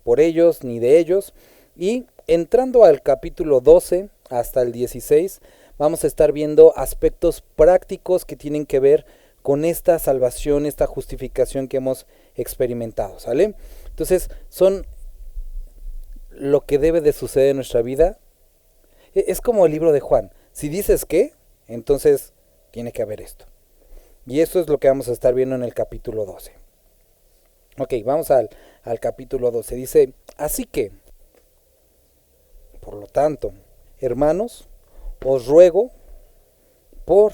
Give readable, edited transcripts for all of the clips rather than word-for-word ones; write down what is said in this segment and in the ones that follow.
Por ellos ni de ellos. Y entrando al capítulo 12 hasta el 16, vamos a estar viendo aspectos prácticos que tienen que ver con esta salvación, esta justificación que hemos experimentado, ¿sale? Entonces, son lo que debe de suceder en nuestra vida. Es como el libro de Juan. Si dices que, entonces tiene que haber esto. Y eso es lo que vamos a estar viendo en el capítulo 12. Ok, vamos al capítulo 12. Dice, así que, por lo tanto, hermanos, os ruego por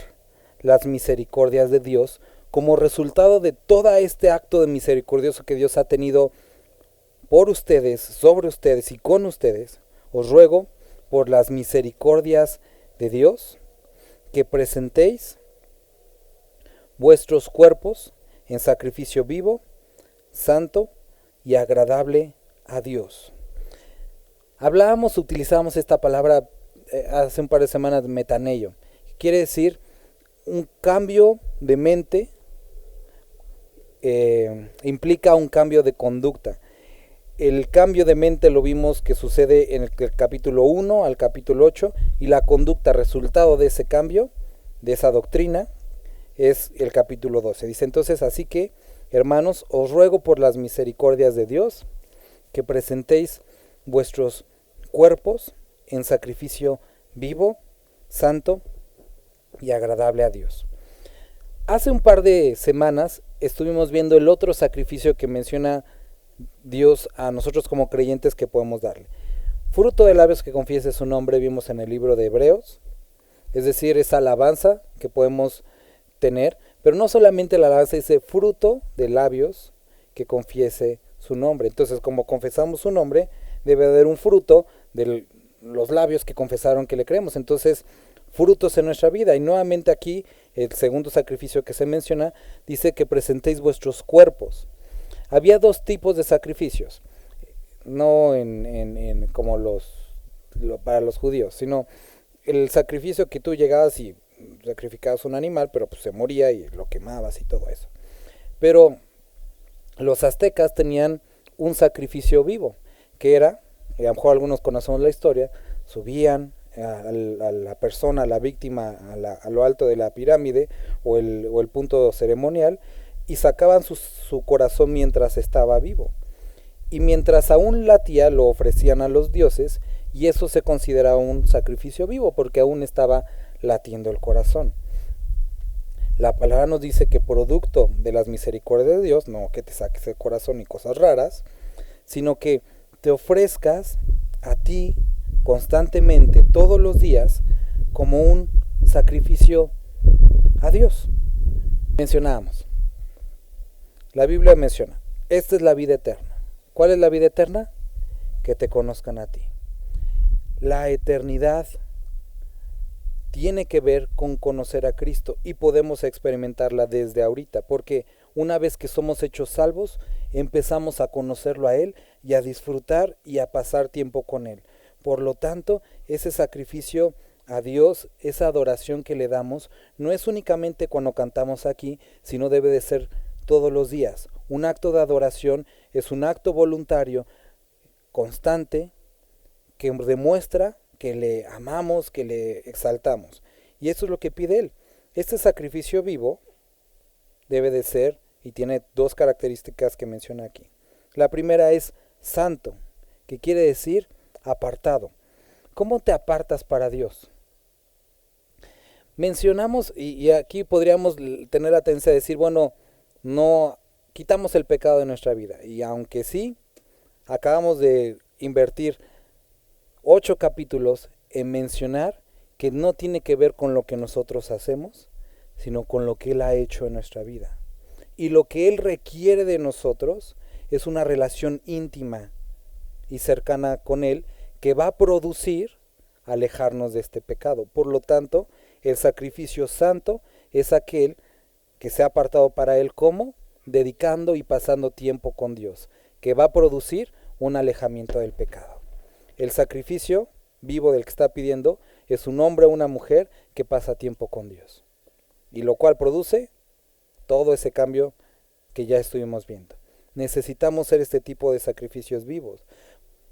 las misericordias de Dios, como resultado de todo este acto de misericordioso que Dios ha tenido por ustedes, sobre ustedes y con ustedes, os ruego por las misericordias de Dios, que presentéis vuestros cuerpos en sacrificio vivo, santo y agradable a Dios. Utilizamos esta palabra hace un par de semanas, metaneio. Quiere decir un cambio de mente, implica un cambio de conducta. El cambio de mente lo vimos que sucede en el capítulo 1 al capítulo 8, y la conducta resultado de ese cambio, de esa doctrina, es el capítulo 12. Dice entonces, así que, hermanos, os ruego por las misericordias de Dios, que presentéis vuestros cuerpos en sacrificio vivo, santo y agradable a Dios. Hace un par de semanas estuvimos viendo el otro sacrificio que menciona Dios a nosotros como creyentes que podemos darle. Fruto de labios que confiese su nombre, vimos en el libro de Hebreos, es decir, esa alabanza que podemos tener, pero no solamente la alabanza, dice fruto de labios que confiese su nombre. Entonces, como confesamos su nombre, debe haber un fruto de los labios que confesaron que le creemos. Entonces, frutos en nuestra vida. Y nuevamente aquí, el segundo sacrificio que se menciona, dice que presentéis vuestros cuerpos. Había dos tipos de sacrificios, no como para los judíos, sino el sacrificio que tú llegabas y sacrificabas un animal, pero pues se moría y lo quemabas y todo eso. Pero los aztecas tenían un sacrificio vivo, que era, a lo mejor algunos conocemos la historia, subían a la persona, a la víctima, a lo alto de la pirámide o el punto ceremonial, y sacaban su corazón mientras estaba vivo. Y mientras aún latía, lo ofrecían a los dioses, y eso se consideraba un sacrificio vivo, porque aún estaba latiendo el corazón. La palabra nos dice que producto de las misericordias de Dios, no que te saques el corazón y cosas raras, sino que te ofrezcas a ti constantemente, todos los días, como un sacrificio a Dios. Mencionábamos, la Biblia menciona, esta es la vida eterna. ¿Cuál es la vida eterna? Que te conozcan a ti. La eternidad tiene que ver con conocer a Cristo, y podemos experimentarla desde ahorita, porque una vez que somos hechos salvos, empezamos a conocerlo a Él y a disfrutar y a pasar tiempo con Él. Por lo tanto, ese sacrificio a Dios, esa adoración que le damos, no es únicamente cuando cantamos aquí, sino debe de ser todos los días. Un acto de adoración es un acto voluntario, constante, que demuestra que le amamos, que le exaltamos. Y eso es lo que pide Él. Este sacrificio vivo debe de ser, y tiene dos características que menciona aquí. La primera es santo, que quiere decir apartado. ¿Cómo te apartas para Dios? Mencionamos, y aquí podríamos tener la tendencia de decir, bueno, no quitamos el pecado de nuestra vida. Y aunque sí, acabamos de invertir 8 capítulos en mencionar que no tiene que ver con lo que nosotros hacemos, sino con lo que Él ha hecho en nuestra vida. Y lo que Él requiere de nosotros es una relación íntima y cercana con Él, que va a producir alejarnos de este pecado. Por lo tanto, el sacrificio santo es aquel que se ha apartado para Él, como dedicando y pasando tiempo con Dios, que va a producir un alejamiento del pecado. El sacrificio vivo del que está pidiendo es un hombre o una mujer que pasa tiempo con Dios, y lo cual produce todo ese cambio que ya estuvimos viendo. Necesitamos ser este tipo de sacrificios vivos.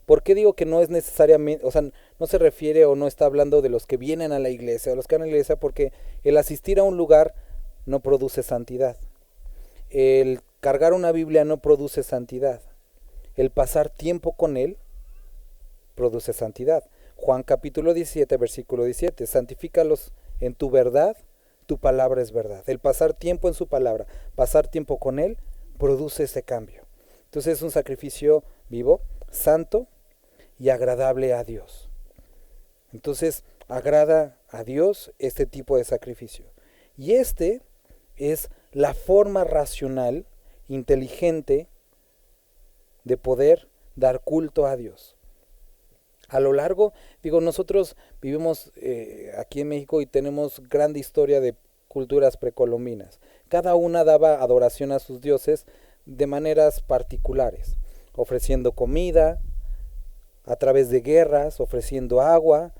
¿Por qué digo que no es necesariamente, o sea, no se refiere o no está hablando de los que vienen a la iglesia o los que van a la iglesia? Porque el asistir a un lugar no produce santidad. El cargar una Biblia no produce santidad. El pasar tiempo con Él produce santidad. Juan capítulo 17, versículo 17, santifícalos en tu verdad, tu palabra es verdad. El pasar tiempo en su palabra, pasar tiempo con Él, produce ese cambio. Entonces es un sacrificio vivo, santo y agradable a Dios. Entonces agrada a Dios este tipo de sacrificio. Y este es la forma racional, inteligente, de poder dar culto a Dios. A lo largo, nosotros vivimos aquí en México y tenemos grande historia de culturas precolombinas. Cada una daba adoración a sus dioses de maneras particulares, ofreciendo comida, a través de guerras, ofreciendo agua,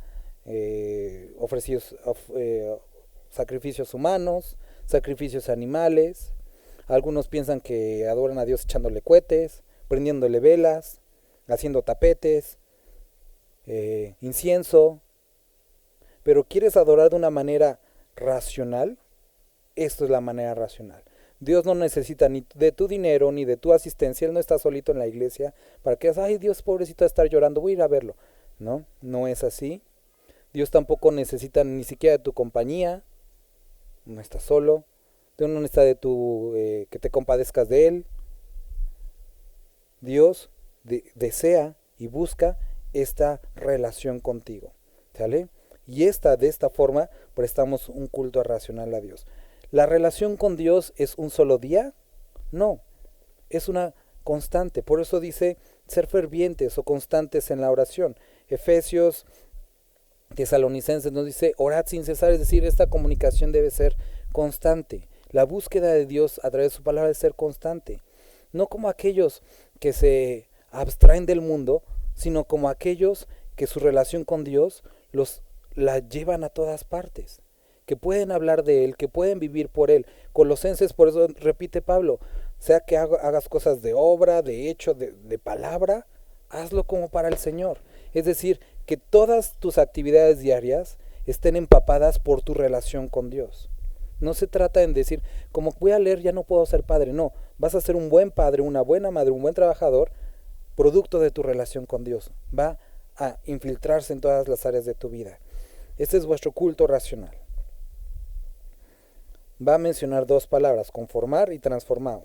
sacrificios humanos, sacrificios animales. Algunos piensan que adoran a Dios echándole cohetes, prendiéndole velas, haciendo tapetes, incienso. Pero ¿quieres adorar de una manera racional? Esto es la manera racional. Dios no necesita ni de tu dinero ni de tu asistencia. Él no está solito en la iglesia para que digas, ay, Dios pobrecito, a estar llorando, voy a ir a verlo. No, no es así. Dios tampoco necesita ni siquiera de tu compañía. No está solo. Dios no necesita de que te compadezcas de Él. Dios desea y busca esta relación contigo, ¿sale? Y de esta forma prestamos un culto racional a Dios. ¿La relación con Dios es un solo día? No, es una constante. Por eso dice ser fervientes o constantes en la oración. Efesios, Tesalonicenses nos dice orad sin cesar, es decir, esta comunicación debe ser constante. La búsqueda de Dios a través de su palabra debe ser constante. No como aquellos que se abstraen del mundo, sino como aquellos que su relación con Dios la llevan a todas partes, que pueden hablar de Él, que pueden vivir por Él. Colosenses, por eso repite Pablo, sea que hagas cosas de obra, de hecho, de palabra, hazlo como para el Señor. Es decir, que todas tus actividades diarias estén empapadas por tu relación con Dios. No se trata en decir, como voy a leer ya no puedo ser padre. No, vas a ser un buen padre, una buena madre, un buen trabajador, producto de tu relación con Dios. Va a infiltrarse en todas las áreas de tu vida. Este es vuestro culto racional. Va a mencionar dos palabras, conformar y transformado.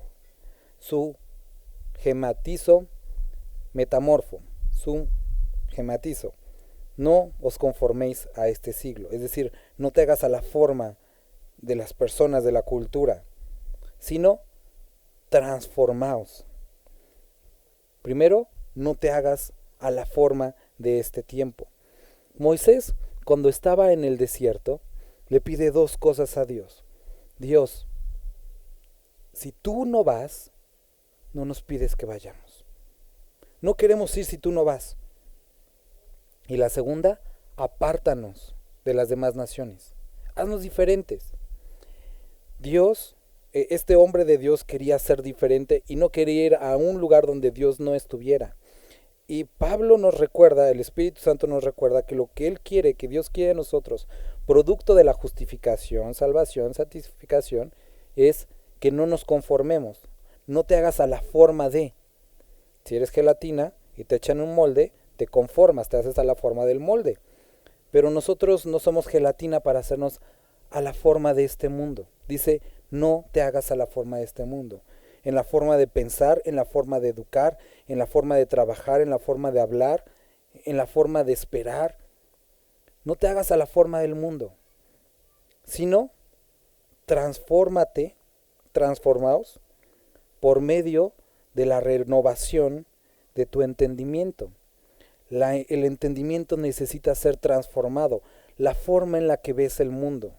Su gematizo, metamorfo. Su gematizo. No os conforméis a este siglo. Es decir, no te hagas a la forma de las personas, de la cultura, sino transformaos. Primero, no te hagas a la forma de este tiempo. Moisés, cuando estaba en el desierto, le pide dos cosas a Dios. Dios, si tú no vas, no nos pides que vayamos. No queremos ir si tú no vas. Y la segunda, apártanos de las demás naciones. Haznos diferentes. Dios, este hombre de Dios quería ser diferente y no quería ir a un lugar donde Dios no estuviera. Y Pablo nos recuerda, el Espíritu Santo nos recuerda que lo que Él quiere, que Dios quiere de nosotros, producto de la justificación, salvación, santificación, es que no nos conformemos. No te hagas a la forma de. Si eres gelatina y te echan un molde, te conformas, te haces a la forma del molde. Pero nosotros no somos gelatina para hacernos a la forma de este mundo. Dice, no te hagas a la forma de este mundo. En la forma de pensar, en la forma de educar, en la forma de trabajar, en la forma de hablar, en la forma de esperar. No te hagas a la forma del mundo, sino transformaos por medio de la renovación de tu entendimiento. El entendimiento necesita ser transformado. La forma en la que ves el mundo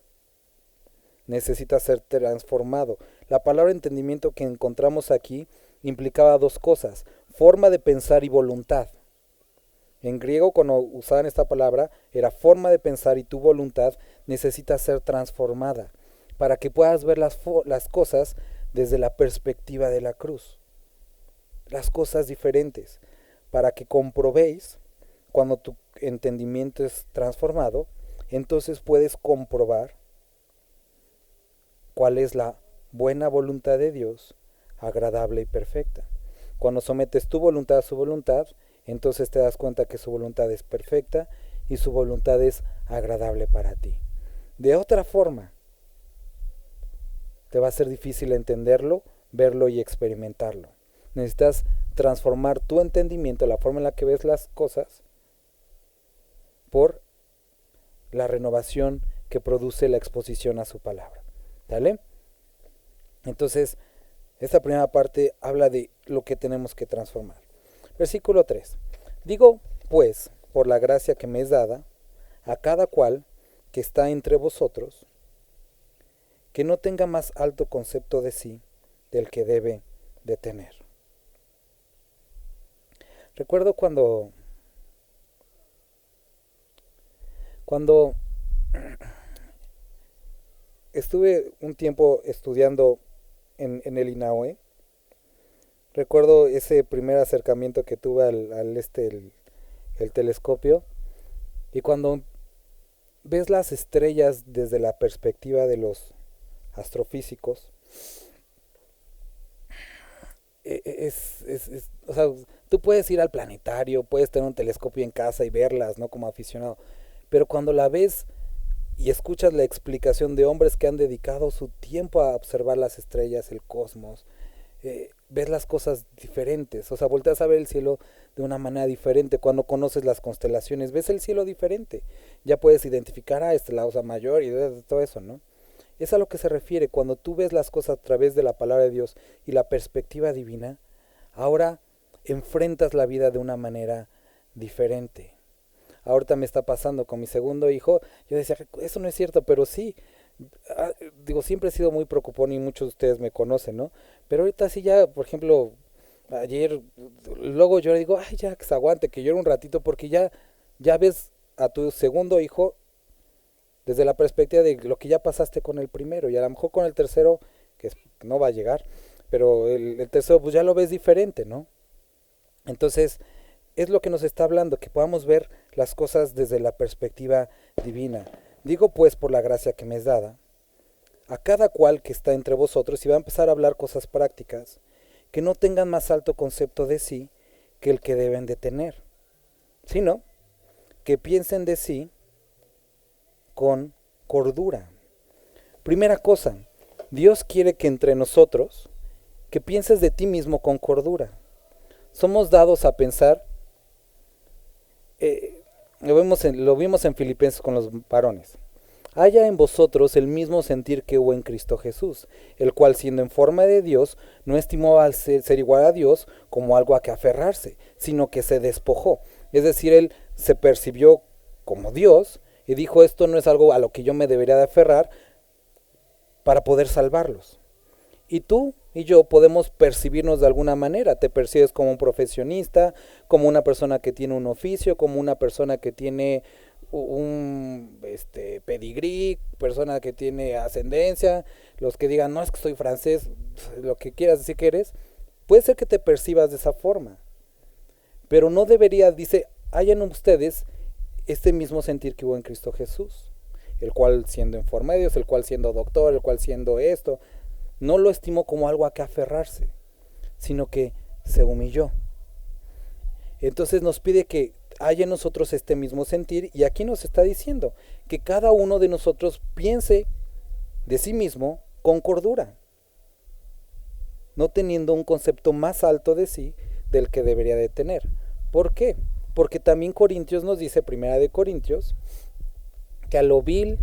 necesita ser transformado. La palabra entendimiento que encontramos aquí implicaba dos cosas: forma de pensar y voluntad. En griego, cuando usaban esta palabra, era forma de pensar y tu voluntad necesita ser transformada. para que puedas ver las cosas desde la perspectiva de la cruz, las cosas diferentes, para que comprobéis, cuando tu entendimiento es transformado, entonces puedes comprobar cuál es la buena voluntad de Dios, agradable y perfecta. Cuando sometes tu voluntad a su voluntad, entonces te das cuenta que su voluntad es perfecta y su voluntad es agradable para ti. De otra forma, te va a ser difícil entenderlo, verlo y experimentarlo. Necesitas transformar tu entendimiento, la forma en la que ves las cosas, por la renovación que produce la exposición a su palabra. ¿Vale? Entonces, esta primera parte habla de lo que tenemos que transformar. Versículo 3. Digo, pues, por la gracia que me es dada, a cada cual que está entre vosotros, que no tenga más alto concepto de sí del que debe de tener. Recuerdo cuando estuve un tiempo estudiando en el INAOE, recuerdo ese primer acercamiento que tuve el telescopio, y cuando ves las estrellas desde la perspectiva de los astrofísicos, o sea, tú puedes ir al planetario, puedes tener un telescopio en casa y verlas, ¿no? Como aficionado, pero cuando la ves y escuchas la explicación de hombres que han dedicado su tiempo a observar las estrellas, el cosmos, ves las cosas diferentes, o sea, volteas a ver el cielo de una manera diferente. Cuando conoces las constelaciones, ves el cielo diferente, ya puedes identificar, la Osa Mayor y todo eso, ¿no? Es a lo que se refiere. Cuando tú ves las cosas a través de la palabra de Dios y la perspectiva divina, ahora enfrentas la vida de una manera diferente. Ahorita me está pasando con mi segundo hijo. Yo decía, eso no es cierto, pero sí. Siempre he sido muy preocupón y muchos de ustedes me conocen, ¿no? Pero ahorita sí ya, por ejemplo, ayer, luego yo le digo, ay, ya que se aguante, que llore un ratito, porque ya ves a tu segundo hijo desde la perspectiva de lo que ya pasaste con el primero, y a lo mejor con el tercero, que no va a llegar, pero el tercero pues ya lo ves diferente, ¿no? Entonces, es lo que nos está hablando, que podamos ver las cosas desde la perspectiva divina. Digo pues, por la gracia que me es dada, a cada cual que está entre vosotros, y va a empezar a hablar cosas prácticas, que no tengan más alto concepto de sí que el que deben de tener, sino que piensen de sí con cordura. Primera cosa, Dios quiere que entre nosotros, que pienses de ti mismo con cordura. Somos dados a pensar, lo vimos en Filipenses con los varones. Haya en vosotros el mismo sentir que hubo en Cristo Jesús, el cual siendo en forma de Dios, no estimó al ser igual a Dios como algo a que aferrarse, sino que se despojó. Es decir, él se percibió como Dios y dijo, esto no es algo a lo que yo me debería de aferrar para poder salvarlos. Y tú y yo podemos percibirnos de alguna manera. Te percibes como un profesionista, como una persona que tiene un oficio, como una persona que tiene un pedigrí, persona que tiene ascendencia. Los que digan, no, es que soy francés, lo que quieras decir que eres, puede ser que te percibas de esa forma, pero no debería, dice, hayan ustedes este mismo sentir que hubo en Cristo Jesús, el cual siendo en forma de Dios, el cual siendo doctor, el cual siendo esto, no lo estimó como algo a que aferrarse, sino que se humilló. Entonces nos pide que haya en nosotros este mismo sentir, y aquí nos está diciendo que cada uno de nosotros piense de sí mismo con cordura, no teniendo un concepto más alto de sí del que debería de tener. ¿Por qué? Porque también Corintios nos dice, Primera de Corintios, que a lo vil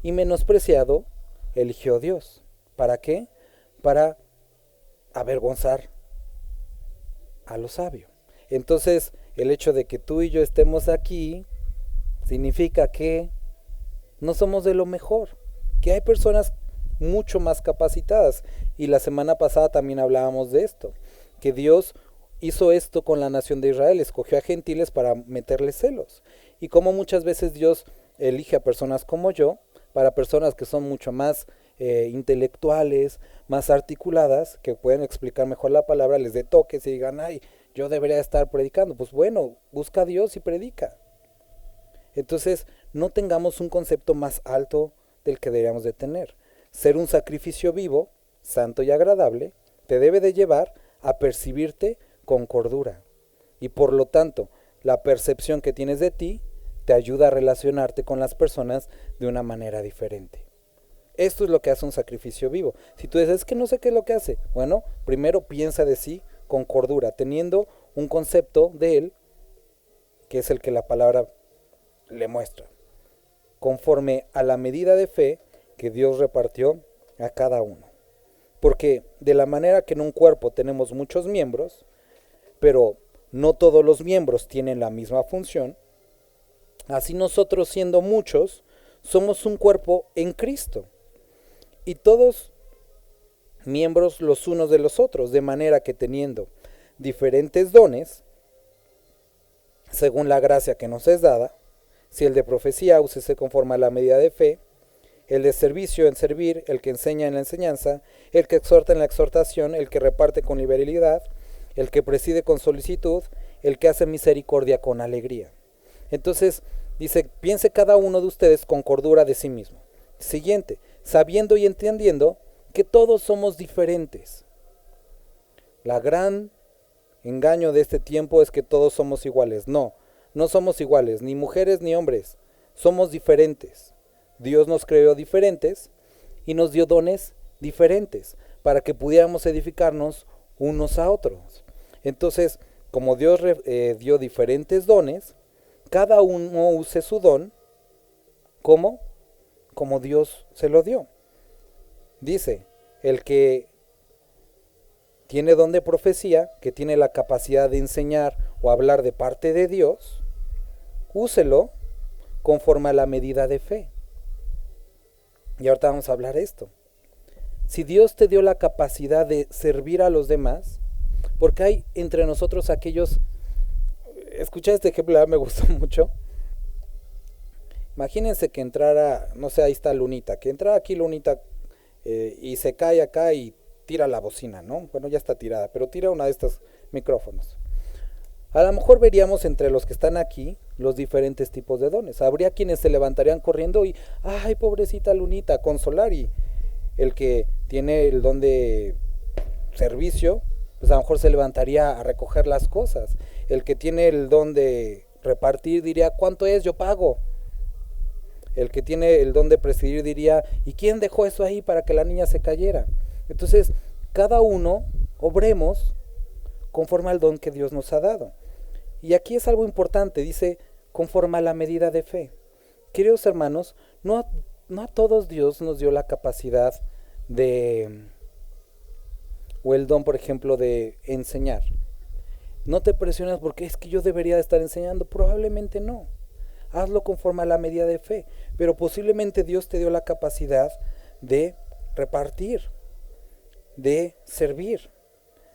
y menospreciado eligió Dios. ¿Para qué? Para avergonzar a lo sabio. Entonces, el hecho de que tú y yo estemos aquí significa que no somos de lo mejor, que hay personas mucho más capacitadas. Y la semana pasada también hablábamos de esto, que Dios hizo esto con la nación de Israel, escogió a gentiles para meterles celos. Y como muchas veces Dios elige a personas como yo, para personas que son mucho más intelectuales, más articuladas, que pueden explicar mejor la palabra, les dé toques y digan, ay, yo debería estar predicando. Pues bueno, busca a Dios y predica. Entonces, no tengamos un concepto más alto del que deberíamos de tener. Ser un sacrificio vivo, santo y agradable, te debe de llevar a percibirte con cordura. Y por lo tanto, la percepción que tienes de ti te ayuda a relacionarte con las personas de una manera diferente. Esto es lo que hace un sacrificio vivo. Si tú dices, es que no sé qué es lo que hace, bueno, primero piensa de sí con cordura, teniendo un concepto de él, que es el que la palabra le muestra, conforme a la medida de fe que Dios repartió a cada uno. Porque de la manera que en un cuerpo tenemos muchos miembros, pero no todos los miembros tienen la misma función, así nosotros, siendo muchos, somos un cuerpo en Cristo, y todos miembros los unos de los otros, de manera que teniendo diferentes dones, según la gracia que nos es dada, si el de profecía, úsese conforme a la medida de fe, el de servicio en servir, el que enseña en la enseñanza, el que exhorta en la exhortación, el que reparte con liberalidad, el que preside con solicitud, el que hace misericordia con alegría. Entonces, dice, piense cada uno de ustedes con cordura de sí mismo. Siguiente, sabiendo y entendiendo que todos somos diferentes. La gran engaño de este tiempo es que todos somos iguales. No, no somos iguales, ni mujeres ni hombres. Somos diferentes. Dios nos creó diferentes y nos dio dones diferentes para que pudiéramos edificarnos unos a otros. Entonces, como Dios dio diferentes dones, cada uno use su don como Dios se lo dio. Dice, el que tiene don de profecía, que tiene la capacidad de enseñar o hablar de parte de Dios, úselo conforme a la medida de fe. Y ahorita vamos a hablar de esto. Si Dios te dio la capacidad de servir a los demás, porque hay entre nosotros aquellos, escucha este ejemplo, me gustó mucho. Imagínense que entrara, no sé, ahí está Lunita, que entrara aquí Lunita y se cae acá y tira la bocina, ¿no? Bueno, ya está tirada, pero tira una de estos micrófonos. A lo mejor veríamos entre los que están aquí los diferentes tipos de dones. Habría quienes se levantarían corriendo y, ay, pobrecita Lunita, consolar. Y el que tiene el don de servicio, pues a lo mejor se levantaría a recoger las cosas. El que tiene el don de repartir diría, ¿cuánto es? Yo pago. El que tiene el don de presidir diría, ¿y quién dejó eso ahí para que la niña se cayera? Entonces, cada uno obremos conforme al don que Dios nos ha dado. Y aquí es algo importante, dice, conforme a la medida de fe. Queridos hermanos, no a todos Dios nos dio la capacidad de, o el don, por ejemplo, de enseñar. No te presiones porque es que yo debería estar enseñando, probablemente no. Hazlo conforme a la medida de fe, pero posiblemente Dios te dio la capacidad de repartir, de servir,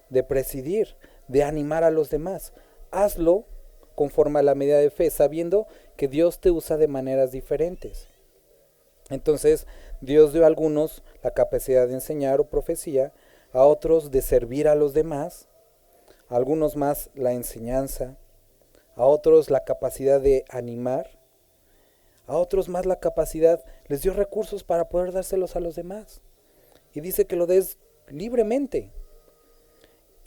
de presidir, de animar a los demás. Hazlo conforme a la medida de fe, sabiendo que Dios te usa de maneras diferentes. Entonces, Dios dio a algunos la capacidad de enseñar o profecía, a otros de servir a los demás, a algunos más la enseñanza, a otros la capacidad de animar, a otros más la capacidad, les dio recursos para poder dárselos a los demás. Y dice que lo des libremente.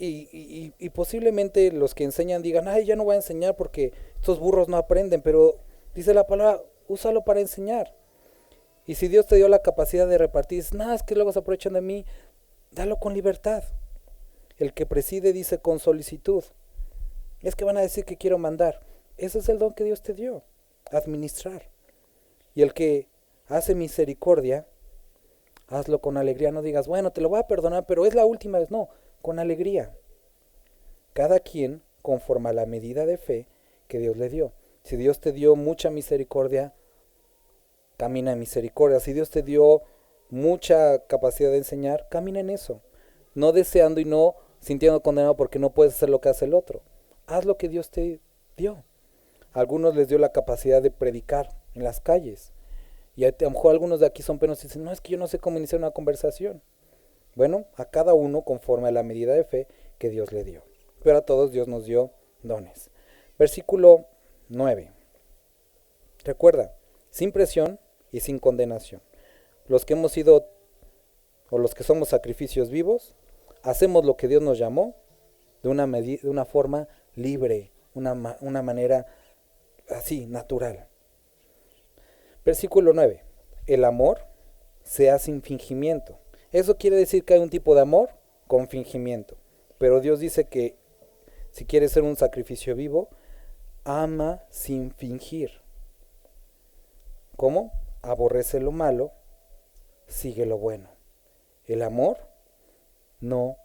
Y posiblemente los que enseñan digan, ay, ya no voy a enseñar porque estos burros no aprenden, pero dice la palabra, úsalo para enseñar. Y si Dios te dio la capacidad de repartir, dices, nada, es que luego se aprovechan de mí, dalo con libertad. El que preside dice con solicitud. Es que van a decir que quiero mandar. Ese es el don que Dios te dio, administrar. Y el que hace misericordia, hazlo con alegría. No digas, bueno, te lo voy a perdonar, pero es la última vez. No, con alegría. Cada quien conforme a la medida de fe que Dios le dio. Si Dios te dio mucha misericordia, camina en misericordia. Si Dios te dio mucha capacidad de enseñar, camina en eso. No deseando y no sintiendo condenado porque no puedes hacer lo que hace el otro. Haz lo que Dios te dio. A algunos les dio la capacidad de predicar en las calles. Y a lo mejor algunos de aquí son penosos y dicen, no, es que yo no sé cómo iniciar una conversación. Bueno, a cada uno conforme a la medida de fe que Dios le dio. Pero a todos Dios nos dio dones. Versículo 9. Recuerda, sin presión y sin condenación. Los que hemos sido, o los que somos sacrificios vivos, hacemos lo que Dios nos llamó de una forma libre, una manera así, natural. Versículo 9. El amor sea sin fingimiento. Eso quiere decir que hay un tipo de amor con fingimiento. Pero Dios dice que si quieres ser un sacrificio vivo, ama sin fingir. ¿Cómo? Aborrece lo malo, sigue lo bueno. El amor no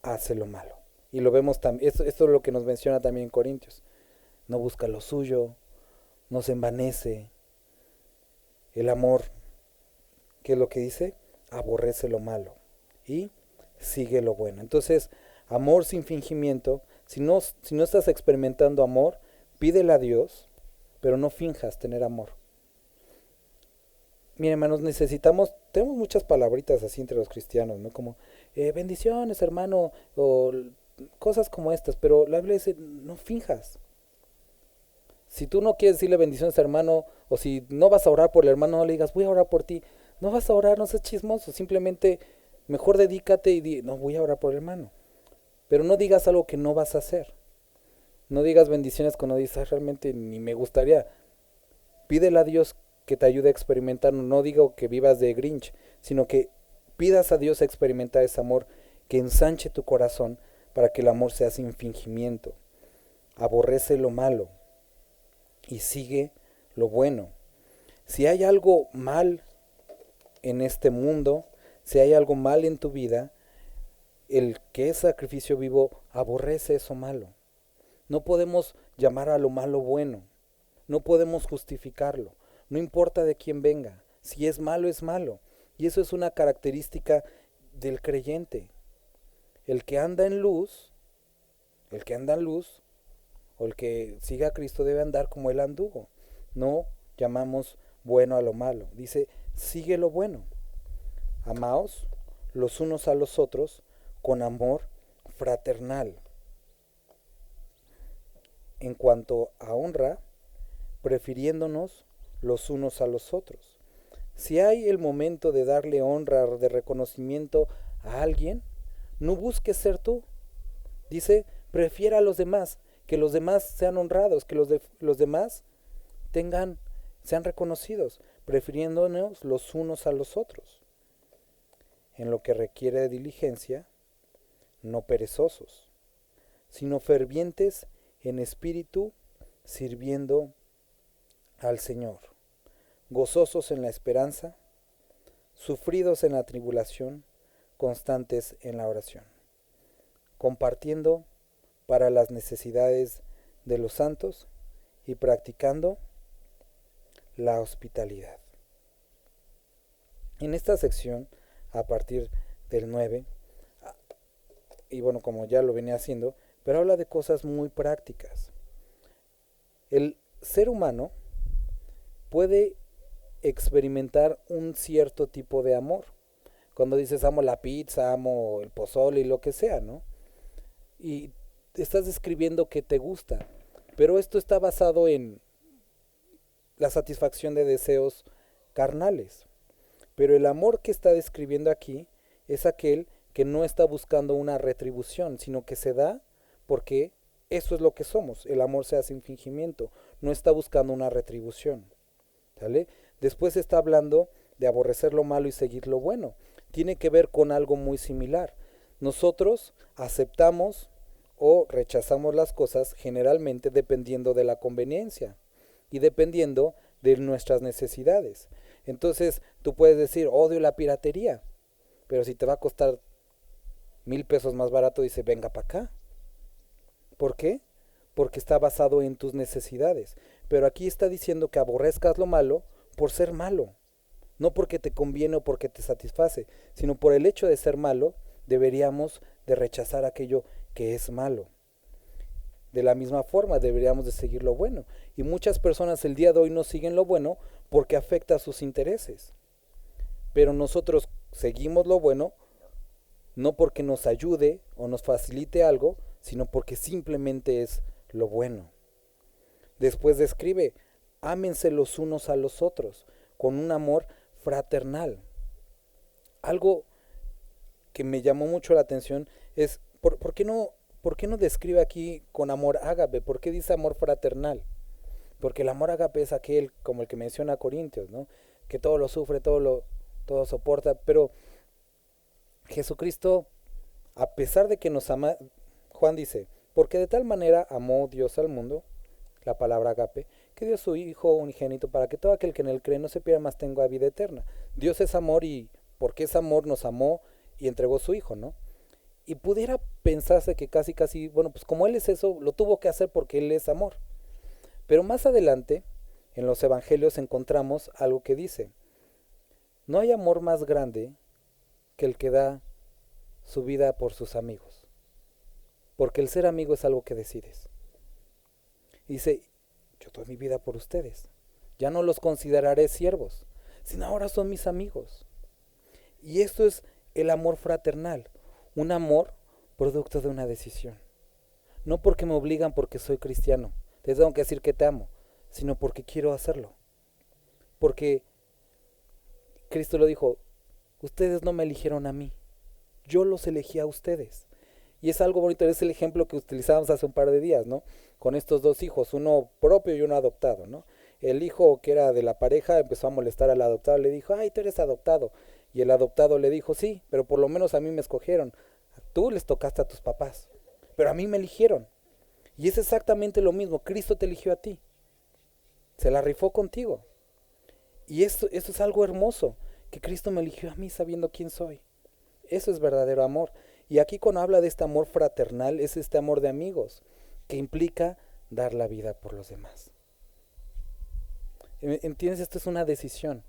hace lo malo. Y lo vemos también, esto es lo que nos menciona también en Corintios. No busca lo suyo, no se envanece. El amor, ¿qué es lo que dice? Aborrece lo malo y sigue lo bueno. Entonces, amor sin fingimiento. Si no estás experimentando amor, pídele a Dios, pero no finjas tener amor. Miren, hermanos, tenemos muchas palabritas así entre los cristianos, ¿no? Como bendiciones, hermano, o cosas como estas, pero la Biblia dice, no finjas. Si tú no quieres decirle bendiciones, hermano, o si no vas a orar por el hermano, no le digas, voy a orar por ti. No vas a orar, no seas chismoso, simplemente mejor dedícate y di, no, voy a orar por el hermano. Pero no digas algo que no vas a hacer. No digas bendiciones cuando dices, realmente ni me gustaría. Pídele a Dios que te ayude a experimentar, no digo que vivas de Grinch, sino que pidas a Dios a experimentar ese amor, que ensanche tu corazón para que el amor sea sin fingimiento. Aborrece lo malo y sigue lo bueno. Si hay algo mal en este mundo, si hay algo mal en tu vida, el que es sacrificio vivo aborrece eso malo. No podemos llamar a lo malo bueno, no podemos justificarlo, no importa de quién venga, si es malo es malo. Y eso es una característica del creyente. El que anda en luz, o el que siga a Cristo debe andar como él anduvo. No llamamos bueno a lo malo. Dice, sigue lo bueno. Amaos los unos a los otros con amor fraternal. En cuanto a honra, prefiriéndonos los unos a los otros. Si hay el momento de darle honra, de reconocimiento a alguien, no busques ser tú. Dice, prefiera a los demás, que los demás sean honrados, que los demás sean reconocidos, prefiriéndonos los unos a los otros. En lo que requiere de diligencia, no perezosos, sino fervientes en espíritu, sirviendo al Señor, gozosos en la esperanza, sufridos en la tribulación, constantes en la oración, compartiendo para las necesidades de los santos y practicando la hospitalidad. En esta sección, a partir del 9, y bueno, como ya lo venía haciendo, pero habla de cosas muy prácticas. El ser humano puede experimentar un cierto tipo de amor. Cuando dices amo la pizza, amo el pozole y lo que sea, ¿no? Y estás describiendo que te gusta, pero esto está basado en la satisfacción de deseos carnales. Pero el amor que está describiendo aquí es aquel que no está buscando una retribución, sino que se da porque eso es lo que somos. El amor se hace sin fingimiento, no está buscando una retribución. ¿Sale? Después está hablando de aborrecer lo malo y seguir lo bueno. Tiene que ver con algo muy similar. Nosotros aceptamos o rechazamos las cosas generalmente dependiendo de la conveniencia y dependiendo de nuestras necesidades. Entonces tú puedes decir, odio la piratería, pero si te va a costar 1,000 pesos más barato, dice, venga para acá. ¿Por qué? Porque está basado en tus necesidades. Pero aquí está diciendo que aborrezcas lo malo por ser malo. No porque te conviene o porque te satisface, sino por el hecho de ser malo, deberíamos de rechazar aquello que es malo. De la misma forma deberíamos de seguir lo bueno. Y muchas personas el día de hoy no siguen lo bueno porque afecta a sus intereses. Pero nosotros seguimos lo bueno, no porque nos ayude o nos facilite algo, sino porque simplemente es lo bueno. Después describe, ámense los unos a los otros, con un amor fraternal. Algo que me llamó mucho la atención es, ¿por qué no describe aquí con amor ágape? ¿Por qué dice amor fraternal? Porque el amor ágape es aquel, como el que menciona Corintios, ¿no? Que todo lo sufre, todo soporta, pero Jesucristo, a pesar de que nos ama, Juan dice, porque de tal manera amó Dios al mundo, la palabra agape, que dio su Hijo unigénito para que todo aquel que en él cree no se pierda, mas tenga vida eterna. Dios es amor y porque es amor nos amó y entregó su Hijo, ¿no? Y pudiera pensarse que casi, bueno, pues como Él es eso, lo tuvo que hacer porque Él es amor. Pero más adelante, en los evangelios encontramos algo que dice, no hay amor más grande que el que da su vida por sus amigos. Porque el ser amigo es algo que decides. Dice, yo doy mi vida por ustedes. Ya no los consideraré siervos, sino ahora son mis amigos. Y esto es el amor fraternal, un amor producto de una decisión. No porque me obligan porque soy cristiano, te tengo que decir que te amo, sino porque quiero hacerlo. Porque Cristo lo dijo, ustedes no me eligieron a mí, yo los elegí a ustedes. Y es algo bonito, es el ejemplo que utilizábamos hace un par de días, ¿no? Con estos dos hijos, uno propio y uno adoptado, ¿no? El hijo que era de la pareja empezó a molestar al adoptado, le dijo, ay, tú eres adoptado. Y el adoptado le dijo, sí, pero por lo menos a mí me escogieron. Tú les tocaste a tus papás, pero a mí me eligieron. Y es exactamente lo mismo, Cristo te eligió a ti. Se la rifó contigo. Y esto es algo hermoso, que Cristo me eligió a mí sabiendo quién soy. Eso es verdadero amor. Y aquí cuando habla de este amor fraternal, es este amor de amigos, que implica dar la vida por los demás. ¿Entiendes? Esto es una decisión.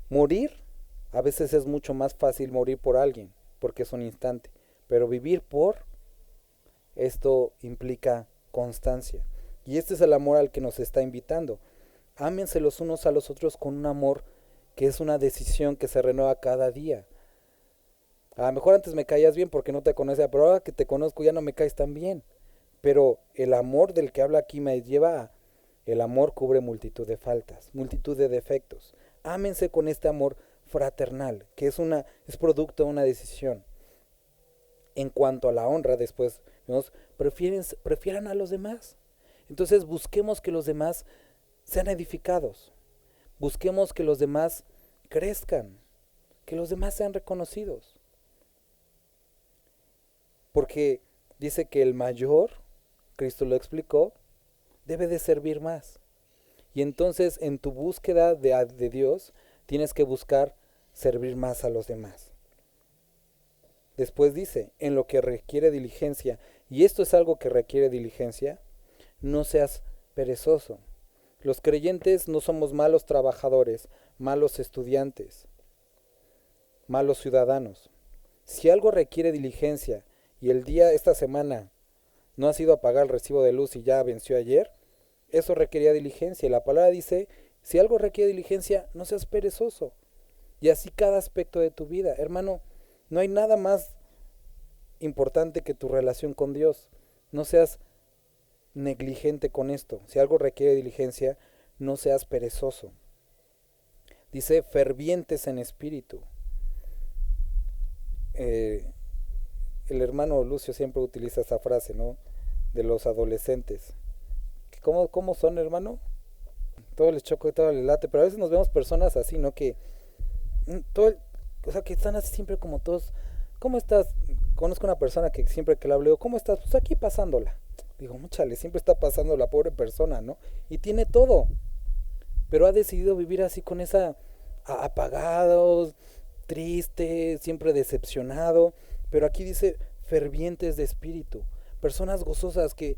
Morir, a veces es mucho más fácil morir por alguien, porque es un instante. Pero vivir por, esto implica constancia. Y este es el amor al que nos está invitando. Ámense los unos a los otros con un amor que es una decisión que se renueva cada día. A lo mejor antes me caías bien porque no te conocía, pero ahora que te conozco ya no me caes tan bien. Pero el amor del que habla aquí me lleva a, el amor cubre multitud de faltas, multitud de defectos. Ámense con este amor fraternal, que es producto de una decisión. En cuanto a la honra, después prefieran a los demás. Entonces busquemos que los demás sean edificados. Busquemos que los demás crezcan, que los demás sean reconocidos. Porque dice que el mayor, Cristo lo explicó, debe de servir más. Y entonces en tu búsqueda de Dios tienes que buscar servir más a los demás. Después dice, en lo que requiere diligencia, y esto es algo que requiere diligencia, no seas perezoso. Los creyentes no somos malos trabajadores, malos estudiantes, malos ciudadanos. Si algo requiere diligencia, y esta semana, no has ido a pagar el recibo de luz y ya venció ayer, eso requería diligencia. Y la palabra dice, si algo requiere diligencia, no seas perezoso. Y así cada aspecto de tu vida. Hermano, no hay nada más importante que tu relación con Dios. No seas negligente con esto. Si algo requiere diligencia, no seas perezoso. Dice, fervientes en espíritu. El hermano Lucio siempre utiliza esa frase, ¿no? De los adolescentes. ¿Cómo son, hermano? Todo les choca y todo les late, pero a veces nos vemos personas así, ¿no? Que que están así siempre como todos. ¿Cómo estás? Conozco una persona que siempre que la hablo, ¿cómo estás? Pues aquí pasándola. Digo, chale, siempre está pasando la pobre persona, ¿no? Y tiene todo, pero ha decidido vivir así con esa apagado, triste, siempre decepcionado. Pero aquí dice fervientes de espíritu, personas gozosas que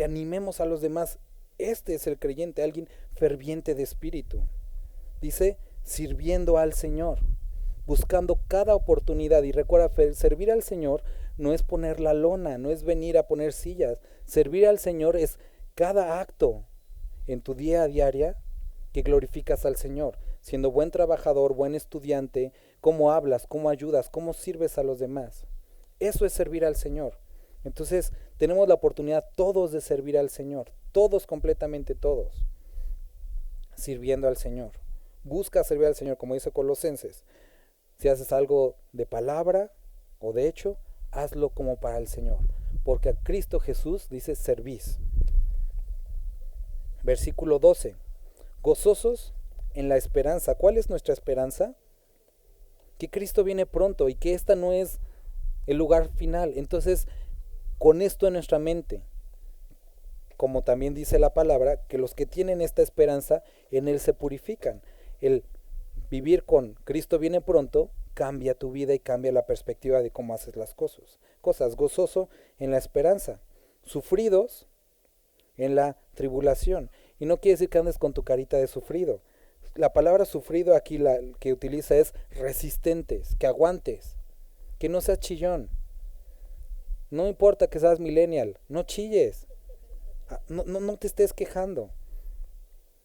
animemos a los demás. Este es el creyente, alguien ferviente de espíritu. Dice, sirviendo al Señor, buscando cada oportunidad. Y recuerda, servir al Señor no es poner la lona, no es venir a poner sillas. Servir al Señor es cada acto en tu día a diaria que glorificas al Señor, siendo buen trabajador, buen estudiante, cómo hablas, cómo ayudas, cómo sirves a los demás. Eso es servir al Señor. Entonces tenemos la oportunidad todos de servir al Señor, todos, completamente todos, sirviendo al Señor. Busca servir al Señor, como dice Colosenses. Si haces algo de palabra o de hecho, hazlo como para el Señor, porque a Cristo Jesús dice servís. Versículo 12. Gozosos en la esperanza. ¿Cuál es nuestra esperanza? Que Cristo viene pronto y que esta no es el lugar final. Entonces, con esto en nuestra mente, como también dice la palabra, que los que tienen esta esperanza en Él se purifican. El vivir con Cristo viene pronto cambia tu vida y cambia la perspectiva de cómo haces las cosas. Gozoso en la esperanza, sufridos en la tribulación. Y no quiere decir que andes con tu carita de sufrido. La palabra sufrido aquí la que utiliza es resistentes, que aguantes, que no seas chillón. No importa que seas millennial, no chilles, no te estés quejando.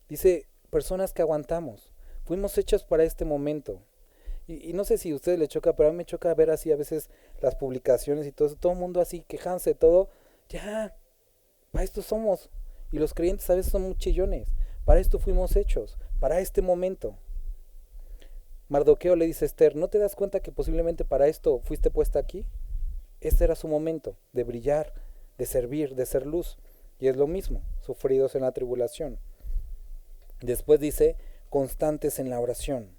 Dice, personas que aguantamos, fuimos hechos para este momento. Y no sé si a ustedes les choca, pero a mí me choca ver así a veces las publicaciones y todo eso, todo el mundo así quejándose de todo. Ya, para esto somos. Y los creyentes a veces son muy chillones. Para esto fuimos hechos, para este momento. Mardoqueo le dice a Esther, ¿no te das cuenta que posiblemente para esto fuiste puesta aquí? Este era su momento de brillar, de servir, de ser luz. Y es lo mismo, sufridos en la tribulación. Después dice, constantes en la oración.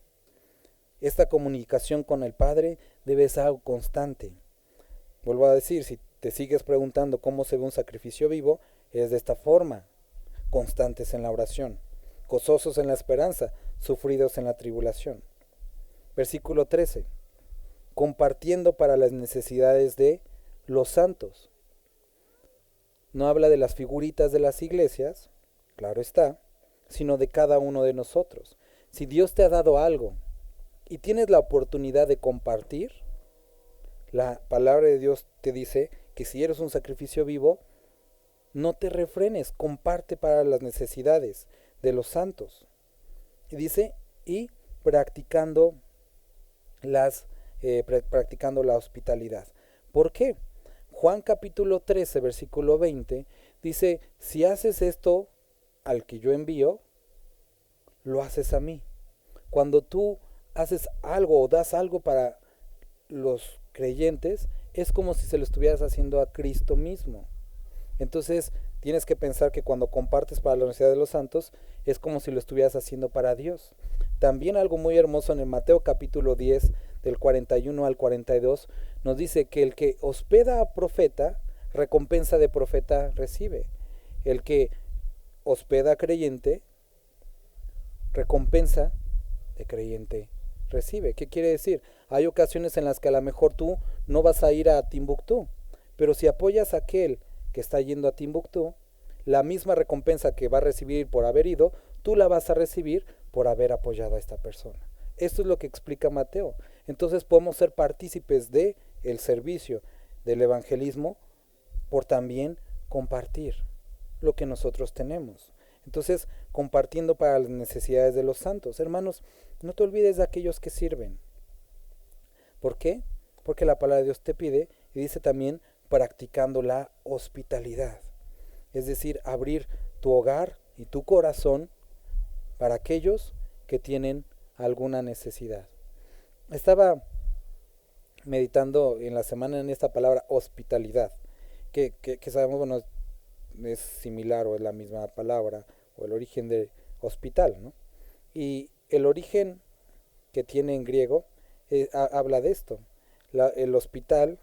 Esta comunicación con el Padre debe ser algo constante. Vuelvo a decir, si te sigues preguntando cómo se ve un sacrificio vivo, es de esta forma. Constantes en la oración, gozosos en la esperanza, sufridos en la tribulación. Versículo 13. Compartiendo para las necesidades de los santos. No habla de las figuritas de las iglesias, claro está, sino de cada uno de nosotros. Si Dios te ha dado algo y tienes la oportunidad de compartir, la palabra de Dios te dice que si eres un sacrificio vivo, no te refrenes, comparte para las necesidades de los santos. Y dice, y practicando la hospitalidad. ¿Por qué? Juan capítulo 13, versículo 20, dice, si haces esto al que yo envío, lo haces a mí. Cuando tú haces algo o das algo para los creyentes, es como si se lo estuvieras haciendo a Cristo mismo. Entonces tienes que pensar que cuando compartes para la necesidad de los santos, es como si lo estuvieras haciendo para Dios. También algo muy hermoso en el Mateo capítulo 10, del 41 al 42, nos dice que el que hospeda a profeta, recompensa de profeta recibe. El que hospeda a creyente, recompensa de creyente recibe. ¿Qué quiere decir? Hay ocasiones en las que a lo mejor tú no vas a ir a Timbuktu, pero si apoyas a aquel que está yendo a Timbuktu, la misma recompensa que va a recibir por haber ido, tú la vas a recibir por haber apoyado a esta persona. Esto es lo que explica Mateo. Entonces podemos ser partícipes de el servicio del evangelismo por también compartir lo que nosotros tenemos. Entonces, compartiendo para las necesidades de los santos. Hermanos, no te olvides de aquellos que sirven. ¿Por qué? Porque la palabra de Dios te pide y dice también practicando la hospitalidad. Es decir, abrir tu hogar y tu corazón para aquellos que tienen alguna necesidad. Estaba meditando en la semana en esta palabra hospitalidad, que sabemos, bueno, es similar o es la misma palabra o el origen de hospital, ¿no? Y el origen que tiene en griego habla de esto. El hospital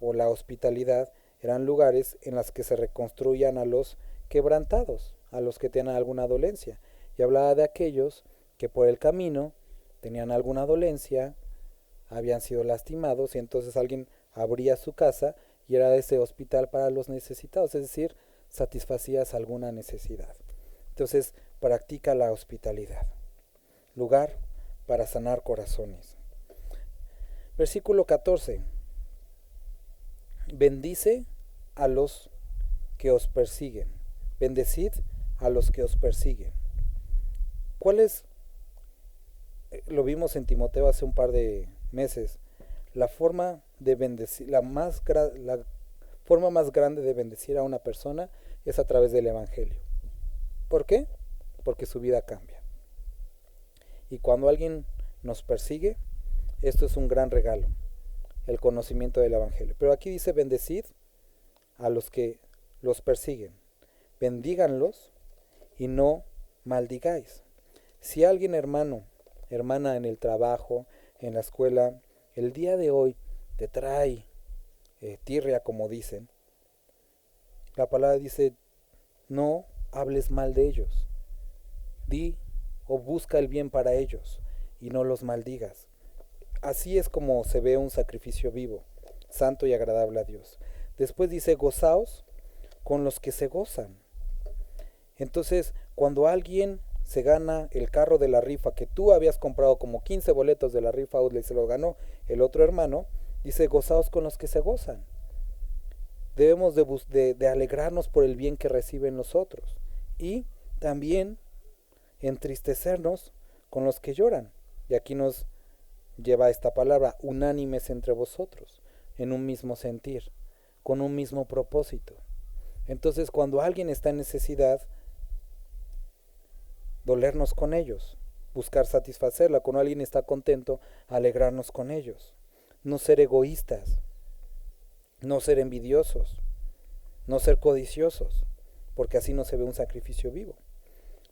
o la hospitalidad eran lugares en los que se reconstruían a los quebrantados, a los que tenían alguna dolencia. Y hablaba de aquellos que por el camino tenían alguna dolencia, habían sido lastimados y entonces alguien abría su casa y era ese hospital para los necesitados, es decir, satisfacías alguna necesidad. Entonces, practica la hospitalidad. Lugar para sanar corazones. Versículo 14. Bendice a los que os persiguen. Bendecid a los que os persiguen. ¿Cuál es? Lo vimos en Timoteo hace un par de meses. La forma de bendecir, la forma más grande de bendecir a una persona es a través del Evangelio. ¿Por qué? Porque su vida cambia. Y cuando alguien nos persigue, esto es un gran regalo, el conocimiento del Evangelio. Pero aquí dice: bendecid a los que los persiguen, bendíganlos y no maldigáis. Si alguien, hermano, hermana, en el trabajo, en la escuela, el día de hoy te trae tirria, como dicen, la palabra dice: no hables mal de ellos, di o busca el bien para ellos y no los maldigas. Así es como se ve un sacrificio vivo, santo y agradable a Dios. Después dice: gozaos con los que se gozan. Entonces, cuando alguien se gana el carro de la rifa, que tú habías comprado como 15 boletos de la rifa Outlet y se lo ganó el otro hermano, dice: gozaos con los que se gozan. Debemos de alegrarnos por el bien que reciben los otros, y también entristecernos con los que lloran. Y aquí nos lleva esta palabra: unánimes entre vosotros, en un mismo sentir, con un mismo propósito. Entonces, cuando alguien está en necesidad, dolernos con ellos, buscar satisfacerla. Cuando alguien está contento, alegrarnos con ellos. No ser egoístas, no ser envidiosos, no ser codiciosos, porque así no se ve un sacrificio vivo.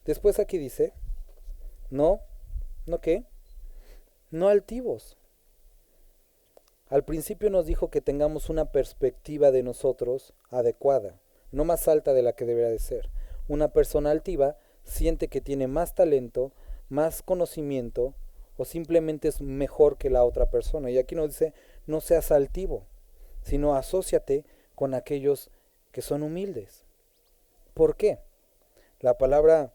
Después aquí dice: ¿no qué? No altivos. Al principio nos dijo que tengamos una perspectiva de nosotros adecuada, no más alta de la que debería de ser. Una persona altiva siente que tiene más talento, más conocimiento, o simplemente es mejor que la otra persona. Y aquí nos dice: no seas altivo, sino asóciate con aquellos que son humildes. ¿Por qué? La palabra,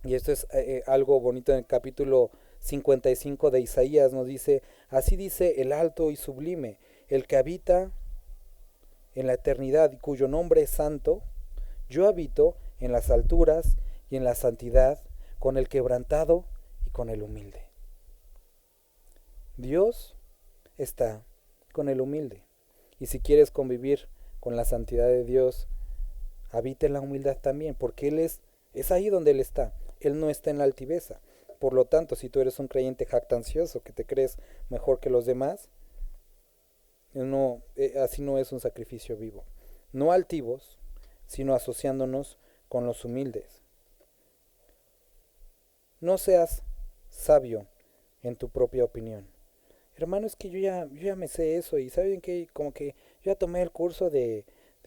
y esto es algo bonito, en el capítulo 55 de Isaías nos dice: así dice el alto y sublime, el que habita en la eternidad y cuyo nombre es santo: yo habito en las alturas y en la santidad, con el quebrantado y con el humilde. Dios está con el humilde. Y si quieres convivir con la santidad de Dios, habita en la humildad también, porque Él es ahí donde Él está. Él no está en la altiveza. Por lo tanto, si tú eres un creyente jactancioso, que te crees mejor que los demás, así no es un sacrificio vivo. No altivos, sino asociándonos con los humildes. No seas sabio en tu propia opinión. Hermano, es que yo ya me sé eso, y saben que como que yo ya tomé el curso de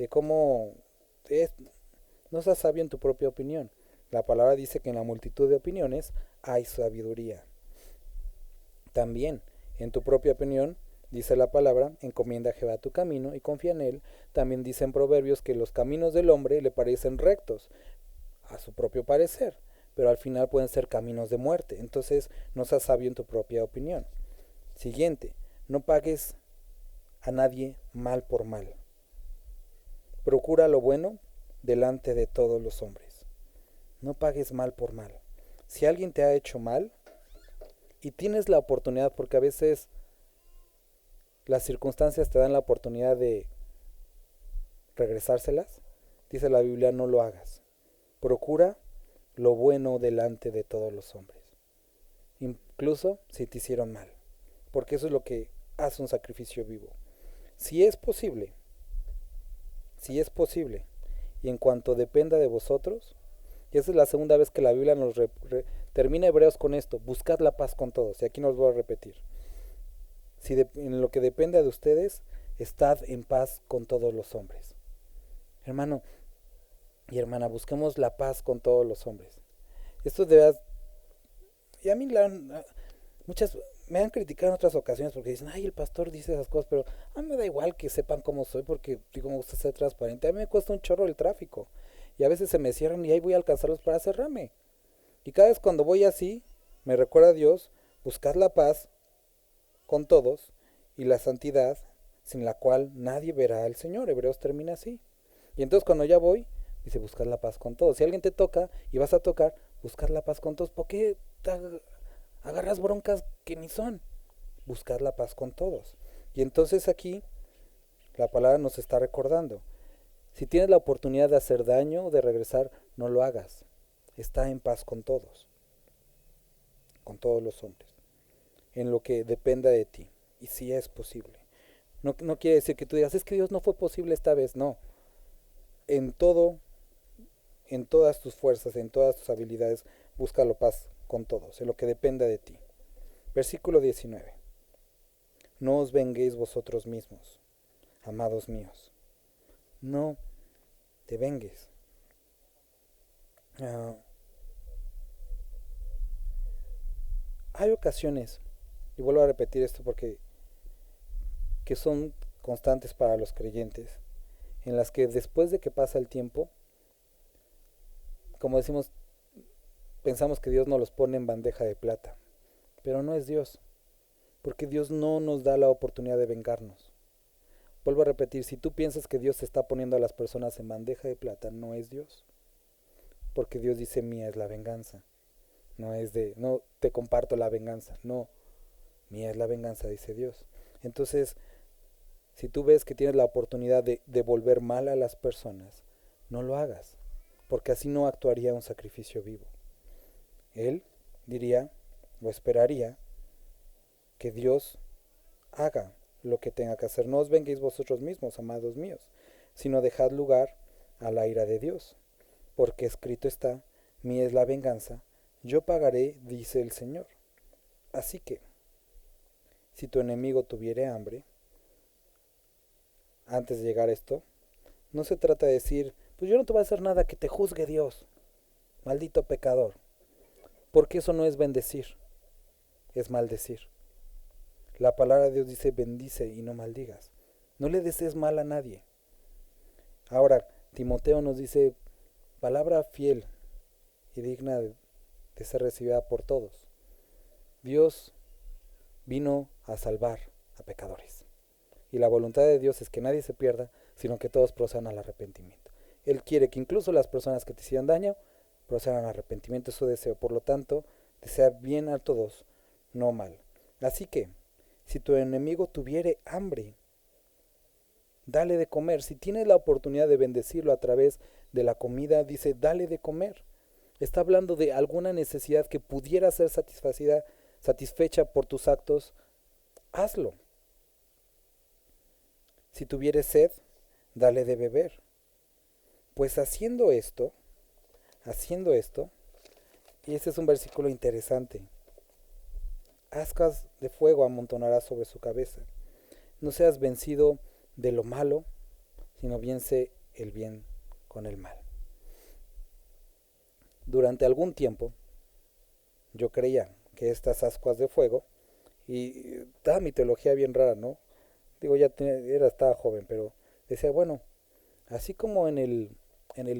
cómo es. No seas sabio en tu propia opinión. La palabra dice que en la multitud de opiniones hay sabiduría. También en tu propia opinión, dice la palabra: encomienda a Jehová tu camino y confía en Él. También dice en Proverbios que los caminos del hombre le parecen rectos a su propio parecer, pero al final pueden ser caminos de muerte. Entonces, no seas sabio en tu propia opinión. Siguiente: no pagues a nadie mal por mal. Procura lo bueno delante de todos los hombres. No pagues mal por mal. Si alguien te ha hecho mal y tienes la oportunidad, porque a veces las circunstancias te dan la oportunidad de regresárselas, dice la Biblia: no lo hagas. Procura lo bueno delante de todos los hombres, incluso si te hicieron mal, porque eso es lo que hace un sacrificio vivo. Si es posible, y en cuanto dependa de vosotros, y esa es la segunda vez que la Biblia nos termina Hebreos con esto: buscad la paz con todos. Y aquí nos voy a repetir: si en lo que dependa de ustedes, estad en paz con todos los hombres. Hermano y hermana, busquemos la paz con todos los hombres. Esto de verdad, y a mí muchas me han criticado en otras ocasiones porque dicen: ay, el pastor dice esas cosas, pero a mí me da igual que sepan cómo soy, porque digo, me gusta ser transparente. A mí me cuesta un chorro el tráfico, y a veces se me cierran y ahí voy a alcanzarlos para cerrarme. Y cada vez cuando voy así, me recuerda a Dios: buscad la paz con todos y la santidad, sin la cual nadie verá al Señor. Hebreos termina así. Y entonces cuando ya voy, dice: buscad la paz con todos. Si alguien te toca y vas a tocar, Buscad la paz con todos. ¿Por qué agarras broncas que ni son? Buscad la paz con todos. Y entonces aquí la palabra nos está recordando. Si tienes la oportunidad de hacer daño o de regresar, no lo hagas. Está en paz con todos los hombres, en lo que dependa de ti. Y si es posible. No quiere decir que tú digas, es que Dios no fue posible esta vez. No. En todo, en todas tus fuerzas, en todas tus habilidades, busca la paz con todos, en lo que dependa de ti. Versículo 19. No os venguéis vosotros mismos, amados míos. No te vengues. Hay ocasiones, y vuelvo a repetir esto porque que son constantes para los creyentes, en las que después de que pasa el tiempo, como decimos, pensamos que Dios nos los pone en bandeja de plata, pero no es Dios, porque Dios no nos da la oportunidad de vengarnos. Vuelvo a repetir, si tú piensas que Dios está poniendo a las personas en bandeja de plata, no es Dios, porque Dios dice, mía es la venganza. No te comparto la venganza, no, mía es la venganza, dice Dios. Entonces, si tú ves que tienes la oportunidad de devolver mal a las personas, no lo hagas, porque así no actuaría un sacrificio vivo. Él diría o esperaría que Dios haga lo que tenga que hacer. No os venguéis vosotros mismos, amados míos, sino dejad lugar a la ira de Dios, porque escrito está, mía es la venganza, yo pagaré, dice el Señor. Así que, si tu enemigo tuviere hambre, antes de llegar a esto, no se trata de decir, pues yo no te voy a hacer nada, que te juzgue Dios, maldito pecador, porque eso no es bendecir, es maldecir. La palabra de Dios dice, bendice y no maldigas. No le desees mal a nadie. Ahora, Timoteo nos dice, palabra fiel y digna de ser recibida por todos. Dios vino a salvar a pecadores. Y la voluntad de Dios es que nadie se pierda, sino que todos procedan al arrepentimiento. Él quiere que incluso las personas que te hicieron daño procedan al arrepentimiento, es su deseo. Por lo tanto, desea bien a todos, no mal. Así que, si tu enemigo tuviere hambre, dale de comer. Si tienes la oportunidad de bendecirlo a través de la comida, dice, dale de comer. Está hablando de alguna necesidad que pudiera ser satisfecha por tus actos, hazlo. Si tuviere sed, dale de beber. Pues haciendo esto, y este es un versículo interesante, ascuas de fuego amontonarás sobre su cabeza. No seas vencido de lo malo, sino vence el bien con el mal. Durante algún tiempo, yo creía que estas ascuas de fuego, y estaba mi teología bien rara, ¿no? Digo, estaba joven, pero decía, bueno, así como en el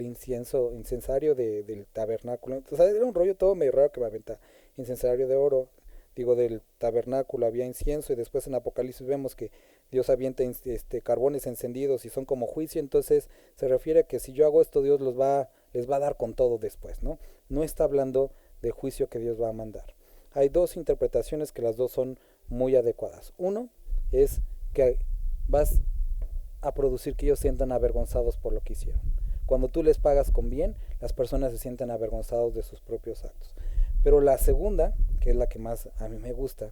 incensario del tabernáculo, o sea, era un rollo todo medio raro que me aventa, incensario de oro, digo, del tabernáculo había incienso, y después en Apocalipsis vemos que Dios avienta carbones encendidos y son como juicio. Entonces se refiere a que si yo hago esto, Dios les va a dar con todo después, ¿no? No está hablando de juicio que Dios va a mandar. Hay dos interpretaciones que las dos son muy adecuadas. Uno es que vas a producir que ellos sientan avergonzados por lo que hicieron. Cuando tú les pagas con bien, las personas se sienten avergonzados de sus propios actos. Pero la segunda, que es la que más a mí me gusta,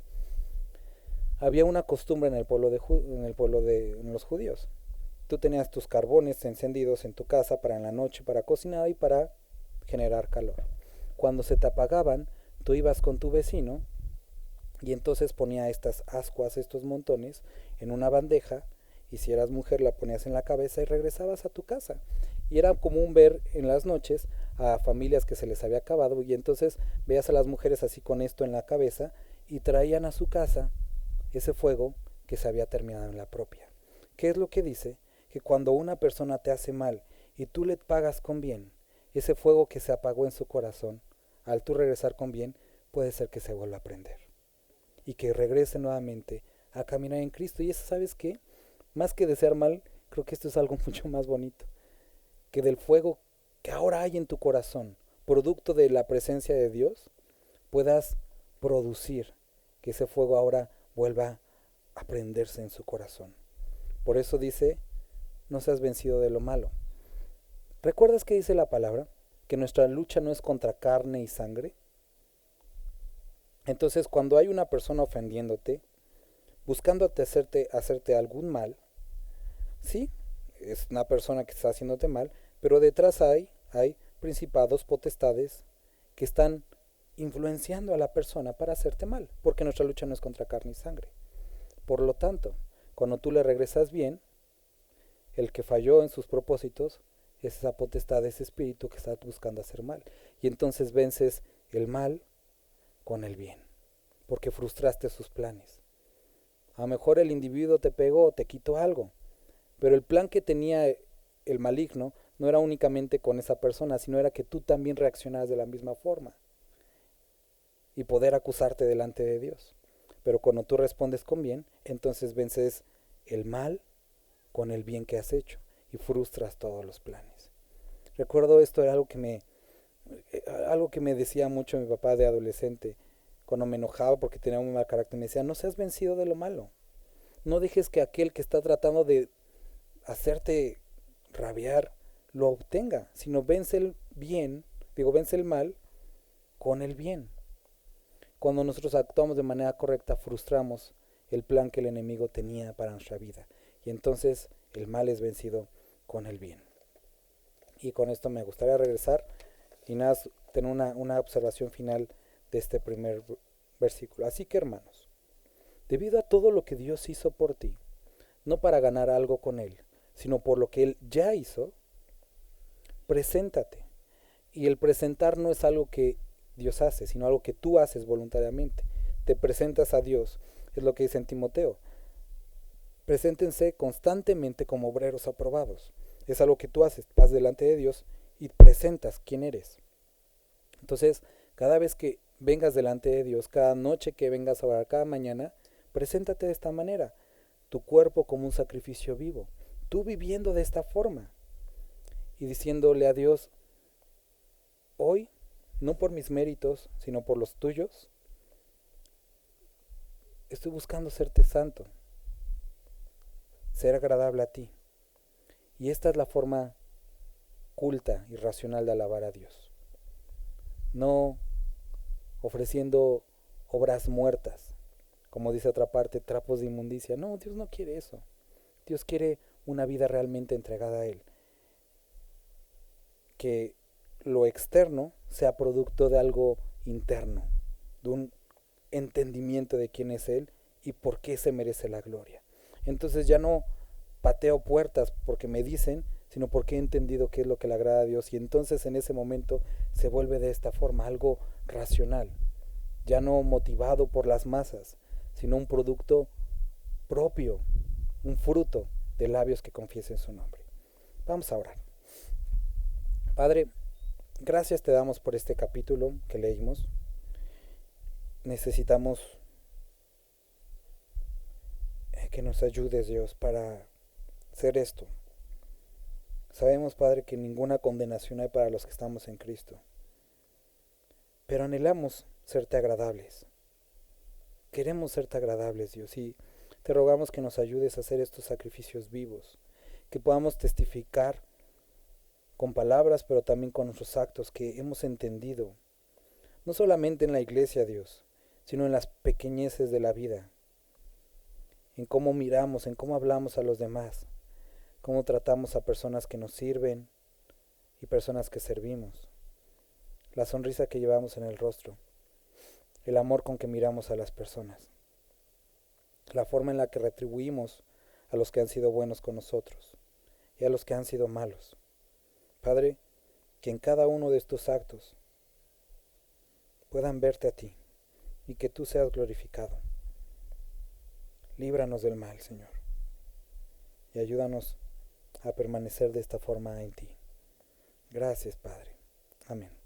había una costumbre en en los judíos. Tú tenías tus carbones encendidos en tu casa para en la noche, para cocinar y para generar calor. Cuando se te apagaban, tú ibas con tu vecino y entonces ponía estas ascuas, estos montones, en una bandeja, y si eras mujer la ponías en la cabeza y regresabas a tu casa. Y era común ver en las noches a familias que se les había acabado, y entonces veías a las mujeres así con esto en la cabeza y traían a su casa ese fuego que se había terminado en la propia. ¿Qué es lo que dice? Que cuando una persona te hace mal y tú le pagas con bien, ese fuego que se apagó en su corazón, al tú regresar con bien, puede ser que se vuelva a prender y que regrese nuevamente a caminar en Cristo. Y eso, ¿sabes qué? Más que desear mal, creo que esto es algo mucho más bonito, que del fuego que ahora hay en tu corazón producto de la presencia de Dios, puedas producir que ese fuego ahora vuelva a prenderse en su corazón. Por eso dice, no seas vencido de lo malo. ¿Recuerdas que dice la palabra? Que nuestra lucha no es contra carne y sangre. Entonces, cuando hay una persona ofendiéndote, buscándote hacerte algún mal, sí, es una persona que está haciéndote mal, pero detrás hay principados, potestades que están influenciando a la persona para hacerte mal, porque nuestra lucha no es contra carne y sangre. Por lo tanto, cuando tú le regresas bien, el que falló en sus propósitos es esa potestad, ese espíritu que está buscando hacer mal. Y entonces vences el mal con el bien, porque frustraste sus planes. A lo mejor el individuo te pegó, te quitó algo, pero el plan que tenía el maligno no era únicamente con esa persona, sino era que tú también reaccionaras de la misma forma y poder acusarte delante de Dios. Pero cuando tú respondes con bien, entonces vences el mal con el bien que has hecho y frustras todos los planes. Recuerdo esto era algo que me decía mucho mi papá de adolescente, cuando me enojaba porque tenía un mal carácter. Me decía, no seas vencido de lo malo, no dejes que aquel que está tratando de hacerte rabiar lo obtenga, sino vence el mal con el bien. Cuando nosotros actuamos de manera correcta, frustramos el plan que el enemigo tenía para nuestra vida, y entonces el mal es vencido con el bien. Y con esto me gustaría regresar y nada, tener una observación final de este primer versículo. Así que, hermanos, debido a todo lo que Dios hizo por ti, no para ganar algo con Él, sino por lo que Él ya hizo, preséntate. Y el presentar no es algo que Dios hace, sino algo que tú haces voluntariamente. Te presentas a Dios, es lo que dice en Timoteo. Preséntense constantemente como obreros aprobados. Es algo que tú haces, vas delante de Dios y presentas quién eres. Entonces, cada vez que vengas delante de Dios, cada noche que vengas a orar, cada mañana, preséntate de esta manera, tu cuerpo como un sacrificio vivo, tú viviendo de esta forma y diciéndole a Dios, hoy, no por mis méritos, sino por los tuyos, estoy buscando serte santo, ser agradable a ti. Y esta es la forma culta y racional de alabar a Dios. No ofreciendo obras muertas, como dice otra parte, trapos de inmundicia. No, Dios no quiere eso. Dios quiere una vida realmente entregada a Él. Que lo externo sea producto de algo interno, de un entendimiento de quién es Él y por qué se merece la gloria. Entonces ya no pateo puertas porque me dicen, sino porque he entendido qué es lo que le agrada a Dios, y entonces en ese momento se vuelve de esta forma algo racional, ya no motivado por las masas, sino un producto propio, un fruto de labios que confiesen su nombre. Vamos a orar. Padre, gracias te damos por este capítulo que leímos. Necesitamos que nos ayudes, Dios, para hacer esto. Sabemos, Padre, que ninguna condenación hay para los que estamos en Cristo, pero anhelamos serte agradables. Queremos serte agradables, Dios, y te rogamos que nos ayudes a hacer estos sacrificios vivos, que podamos testificar con palabras, pero también con nuestros actos, que hemos entendido, no solamente en la iglesia, Dios, sino en las pequeñeces de la vida, en cómo miramos, en cómo hablamos a los demás, cómo tratamos a personas que nos sirven y personas que servimos, la sonrisa que llevamos en el rostro, el amor con que miramos a las personas, la forma en la que retribuimos a los que han sido buenos con nosotros y a los que han sido malos. Padre, que en cada uno de estos actos puedan verte a ti y que tú seas glorificado. Líbranos del mal, Señor, y ayúdanos a permanecer de esta forma en ti. Gracias, Padre. Amén.